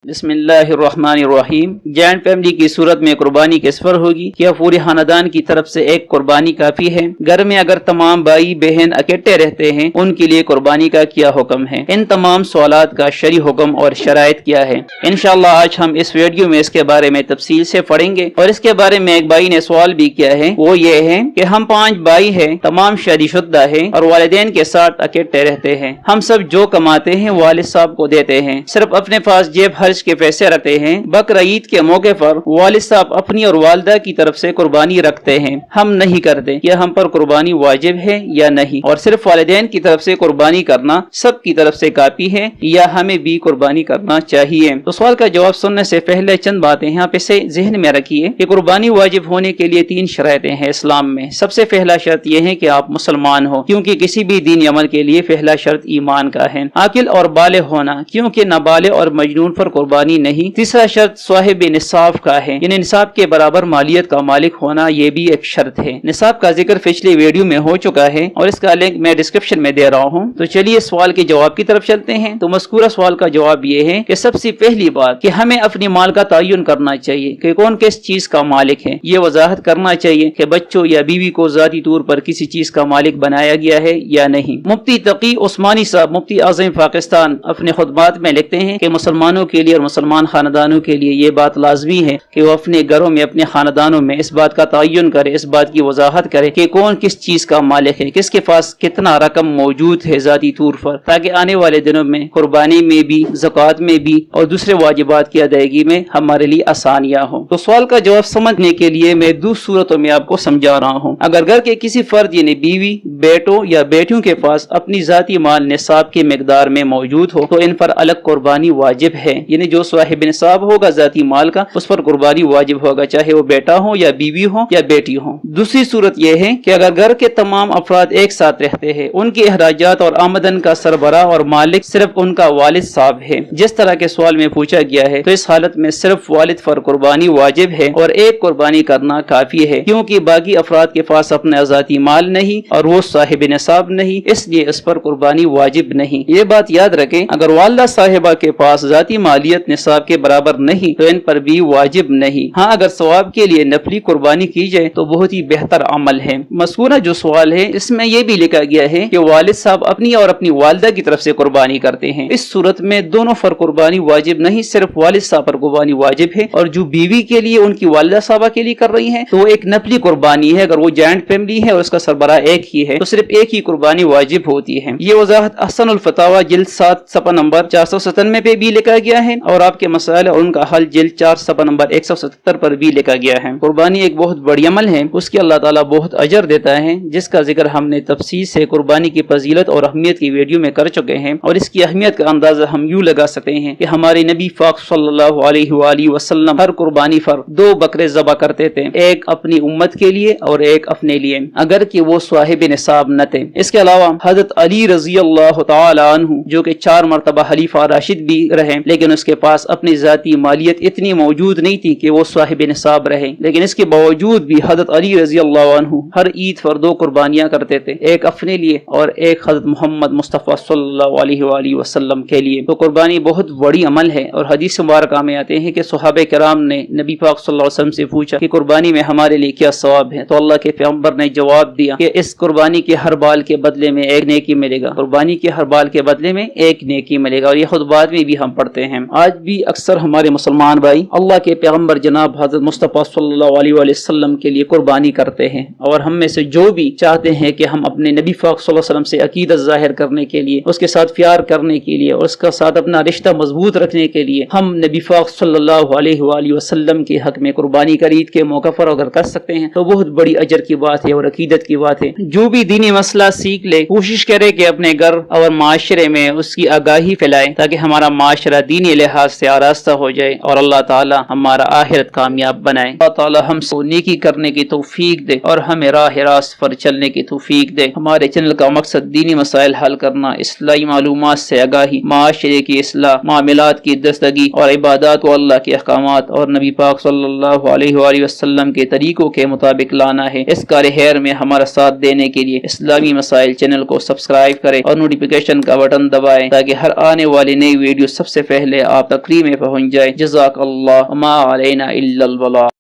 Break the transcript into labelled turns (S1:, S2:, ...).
S1: بسم اللہ الرحمن الرحیم۔ جوائنٹ فیملی کی صورت میں قربانی کس پر ہوگی؟ کیا پورے خاندان کی طرف سے ایک قربانی کافی ہے؟ گھر میں اگر تمام بھائی بہن اکٹھے رہتے ہیں ان کے لیے قربانی کا کیا حکم ہے؟ ان تمام سوالات کا شرعی حکم اور شرائط کیا ہے؟ انشاءاللہ آج ہم اس ویڈیو میں اس کے بارے میں تفصیل سے پڑھیں گے۔ اور اس کے بارے میں ایک بھائی نے سوال بھی کیا ہے، وہ یہ ہے کہ ہم 5 بھائی ہیں، تمام شادی شدہ ہیں اور والدین کے ساتھ اکٹھے رہتے ہیں۔ ہم سب جو کماتے ہیں والد صاحب کو دیتے ہیں، صرف اپنے پاس جیب خرچ کے پیسے رکھتے ہیں۔ بقرعید کے موقع پر والد صاحب اپنی اور والدہ کی طرف سے قربانی رکھتے ہیں، ہم نہیں کرتے۔ کیا ہم پر قربانی واجب ہے یا نہیں؟ اور صرف والدین کی طرف سے قربانی کرنا سب کی طرف سے کافی ہے یا ہمیں بھی قربانی کرنا چاہیے؟ تو سوال کا جواب سننے سے پہلے چند باتیں یہاں پہ سے ذہن میں رکھیے کہ قربانی واجب ہونے کے لیے 3 شرائطیں ہیں اسلام میں۔ سب سے پہلا شرط یہ ہے کہ آپ مسلمان ہو، کیونکہ کسی بھی دینی عمل کے لیے پہلا شرط ایمان کا ہے۔ عاقل اور بالغ ہونا، کیونکہ نابالغ اور مجنون پر قربانی نہیں۔ تیسرا شرط صاحب نصاب کا ہے، یعنی نصاب کے برابر مالیت کا مالک ہونا، یہ بھی ایک شرط ہے۔ نصاب کا ذکر پچھلی ویڈیو میں ہو چکا ہے اور اس کا لنک میں ڈسکرپشن میں دے رہا ہوں۔ تو چلیے سوال کے جواب کی طرف چلتے ہیں۔ تو مذکورہ سوال کا جواب یہ ہے کہ سب سے پہلی بات کہ ہمیں اپنی مال کا تعین کرنا چاہیے کہ کون کس چیز کا مالک ہے۔ یہ وضاحت کرنا چاہیے کہ بچوں یا بیوی کو ذاتی طور پر کسی چیز کا مالک بنایا گیا ہے یا نہیں۔ مفتی تقی عثمانی صاحب مفتی اعظم پاکستان اپنے خطبات میں لکھتے ہیں کہ مسلمانوں کے لیے اور مسلمان خاندانوں کے لیے یہ بات لازمی ہے کہ وہ اپنے گھروں میں اپنے خاندانوں میں اس بات کا تعین کرے، اس بات کی وضاحت کرے کہ کون کس چیز کا مالک ہے، کس کے پاس کتنا رقم موجود ہے ذاتی طور پر، تاکہ آنے والے دنوں میں قربانی میں بھی، زکوٰۃ میں بھی اور دوسرے واجبات کی ادائیگی میں ہمارے لیے آسانیاں ہوں۔ تو سوال کا جواب سمجھنے کے لیے میں 2 صورتوں میں آپ کو سمجھا رہا ہوں۔ اگر گھر کے کسی فرد یعنی بیوی، بیٹوں یا بیٹیوں کے پاس اپنی ذاتی مال نصاب کی مقدار میں موجود ہو تو ان پر الگ قربانی واجب ہے، یعنی جو صاحب نصاب ہوگا ذاتی مال کا اس پر قربانی واجب ہوگا، چاہے وہ بیٹا ہو یا بیوی ہو یا بیٹی ہو۔ دوسری صورت یہ ہے کہ اگر گھر کے تمام افراد ایک ساتھ رہتے ہیں، ان کے اخراجات اور آمدن کا سربراہ اور مالک صرف ان کا والد صاحب ہے، جس طرح کے سوال میں پوچھا گیا ہے، تو اس حالت میں صرف والد پر قربانی واجب ہے اور ایک قربانی کرنا کافی ہے، کیونکہ باقی افراد کے پاس اپنا ذاتی مال نہیں اور وہ صاحب نصاب نہیں، اس لیے اس پر قربانی واجب نہیں۔ یہ بات یاد رکھیں، اگر والدہ صاحبہ کے پاس ذاتی مالیت نصاب کے برابر نہیں تو ان پر بھی واجب نہیں۔ ہاں اگر ثواب کے لیے نفلی قربانی کی جائے تو بہت ہی بہتر عمل ہے۔ مذکورہ جو سوال ہے اس میں یہ بھی لکھا گیا ہے کہ والد صاحب اپنی اور اپنی والدہ کی طرف سے قربانی کرتے ہیں، اس صورت میں دونوں پر قربانی واجب نہیں، صرف والد صاحب پر قربانی واجب ہے۔ اور جو بیوی کے لیے ان کی والدہ صاحبہ کے لیے کر رہی ہیں تو وہ ایک نفلی قربانی ہے، اگر وہ جوائنٹ فیملی ہے اور اس کا سربراہ ایک ہی ہے تو صرف ایک ہی قربانی واجب ہوتی ہے۔ یہ وضاحت احسن الفتاوی جلد 7 صفحہ نمبر 497 پہ بھی لکھا گیا ہے اور آپ کے مسائل اور ان کا حل جلد 4 صفحہ نمبر 177 پر بھی لکھا گیا ہے۔ قربانی ایک بہت بڑی عمل ہے، اس کی اللہ تعالیٰ بہت اجر دیتا ہے، جس کا ذکر ہم نے تفصیل سے قربانی کی فضیلت اور اہمیت کی ویڈیو میں کر چکے ہیں، اور اس کی اہمیت کا اندازہ ہم یوں لگا سکتے ہیں کہ ہمارے نبی پاک صلی اللہ علیہ وآلہ وسلم ہر قربانی پر 2 بکرے ذبح کرتے تھے، ایک اپنی امت کے لیے اور ایک اپنے لیے، اگر کہ وہ صاحب نصاب نہ تھے۔ اس کے علاوہ حضرت علی رضی اللہ تعالی عنہ جو کہ 4 مرتبہ خلیفہ راشد بھی رہے، لیکن اس کے پاس اپنی ذاتی مالیت اتنی موجود نہیں تھی کہ وہ صاحب نصاب رہے، لیکن اس کے باوجود بھی حضرت علی رضی اللہ عنہ ہر عید پر 2 قربانیاں کرتے تھے، ایک اپنے لیے اور ایک حضرت محمد مصطفیٰ صلی اللہ علیہ وآلہ وسلم کے لیے۔ تو قربانی بہت بڑی عمل ہے، اور حدیث مبارکہ میں آتے ہیں کہ صحابہ کرام نے نبی پاک صلی اللہ علیہ وسلم سے پوچھا کہ قربانی میں ہمارے لیے کیا ثواب ہے، تو اللہ کے پیغمبر نے جواب دیا کہ اس قربانی کے ہر بال کے بدلے میں ایک نیکی ملے گا، قربانی کے ہر بال کے بدلے میں ایک نیکی ملے گا، اور یہ خطبات میں بھی ہم پڑھتے ہیں۔ آج بھی اکثر ہمارے مسلمان بھائی اللہ کے پیغمبر جناب حضرت مصطفیٰ صلی اللہ علیہ وآلہ وسلم کے لیے قربانی کرتے ہیں، اور ہم میں سے جو بھی چاہتے ہیں کہ ہم اپنے نبی پاک صلی اللہ علیہ وسلم سے عقیدت ظاہر کرنے کے لیے، اس کے ساتھ پیار کرنے کے لیے اور اس کے ساتھ اپنا رشتہ مضبوط رکھنے کے لیے ہم نبی پاک صلی اللہ علیہ وآلہ وسلم کے حق میں قربانی کا عید کے موقع پر اگر کر سکتے ہیں تو بہت بڑی اجر کی بات ہے اور عقیدت کی بات ہے۔ جو بھی دینی مسئلہ سیکھ لے، کوشش کرے کہ اپنے گھر اور معاشرے میں اس کی آگاہی پھیلائے تاکہ ہمارا معاشرہ دینی لحاظ سے آراستہ ہو جائے اور اللہ تعالی ہمارا آخرت کامیاب بنائے۔ اللہ تعالی ہم سے نیکی کرنے کی توفیق دے اور ہمیں راہ راست پر چلنے کی توفیق دے۔ ہمارے چینل کا مقصد دینی مسائل حل کرنا، اصلاحی معلومات سے آگاہی، معاشرے کی اصلاح، معاملات کی درستگی اور عبادات و اللہ کے احکامات اور نبی پاک صلی اللہ علیہ وآلہ وسلم کے طریقوں کے مطابق لانا ہے۔ اس کار خیر میں ہمارا ساتھ دینے کے لیے اسلامی مسائل چینل کو سبسکرائب کریں اور نوٹیفیکیشن کا بٹن دبائیں تاکہ ہر آنے والی نئی ویڈیو سب سے پہلے آپ تقریر میں پہنچ جائیں۔ جزاک اللہ، ما علینا الا البلاغ۔